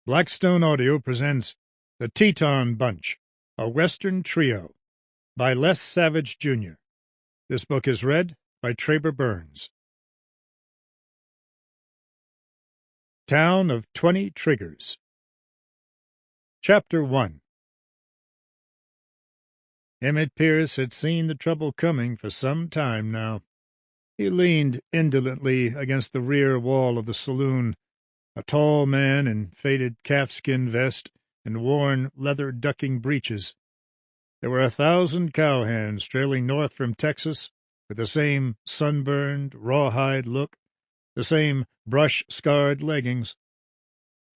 Blackstone Audio presents The Teton Bunch, a Western Trio, by Les Savage, Jr. This book is read by Traber Burns. Town of 20 Triggers. Chapter 1. Emmet Pierce had seen the trouble coming for some time now. He leaned indolently against the rear wall of the saloon, a tall man in faded calfskin vest and worn leather ducking breeches. There were 1,000 cowhands trailing north from Texas with the same sunburned, rawhide look, the same brush-scarred leggings.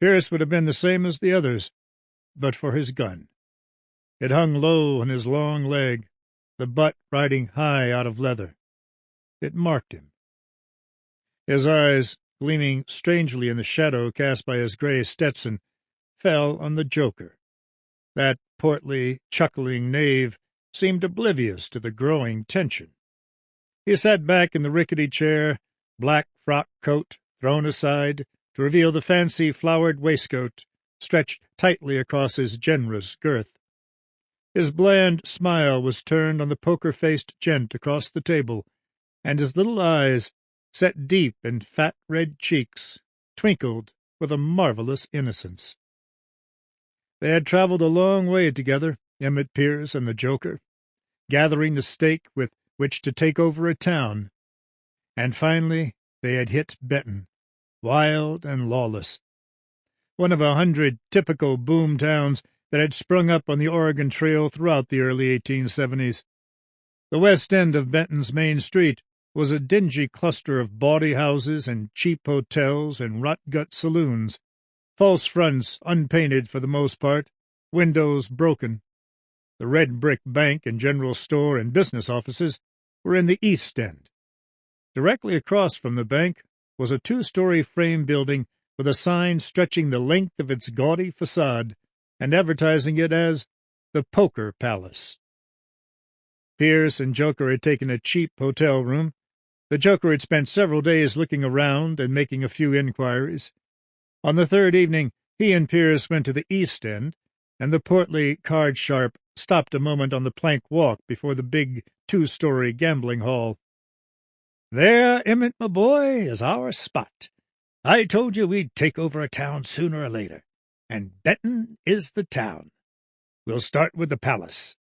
Pierce would have been the same as the others, but for his gun. It hung low on his long leg, the butt riding high out of leather. It marked him. His eyes, gleaming strangely in the shadow cast by his gray Stetson, fell on the Joker. That portly, chuckling knave seemed oblivious to the growing tension. He sat back in the rickety chair, black frock coat thrown aside to reveal the fancy flowered waistcoat stretched tightly across his generous girth. His bland smile was turned on the poker-faced gent across the table, and his little eyes, set deep in fat red cheeks, twinkled with a marvelous innocence. They had traveled a long way together, Emmet Pierce and the Joker, gathering the stake with which to take over a town, and finally they had hit Benton, wild and lawless, one of 100 typical boom towns that had sprung up on the Oregon Trail throughout the early 1870s. The west end of Benton's main street was a dingy cluster of bawdy houses and cheap hotels and rot-gut saloons, false fronts unpainted for the most part, windows broken. The red brick bank and general store and business offices were in the east end. Directly across from the bank was a 2-story frame building with a sign stretching the length of its gaudy facade and advertising it as the Poker Palace. Pierce and Joker had taken a cheap hotel room. The Joker had spent several days looking around and making a few inquiries. On the third evening, he and Pierce went to the east end, and the portly card-sharp stopped a moment on the plank walk before the big 2-story gambling hall. "There, Emmet, my boy, is our spot. I told you we'd take over a town sooner or later, and Benton is the town. We'll start with the palace.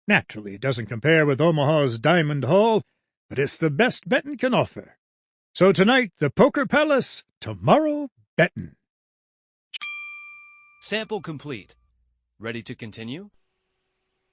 Naturally, it doesn't compare with Omaha's Diamond Hall, but it's the best Benton can offer. So tonight, the Poker Palace, tomorrow, Benton." Sample complete. Ready to continue?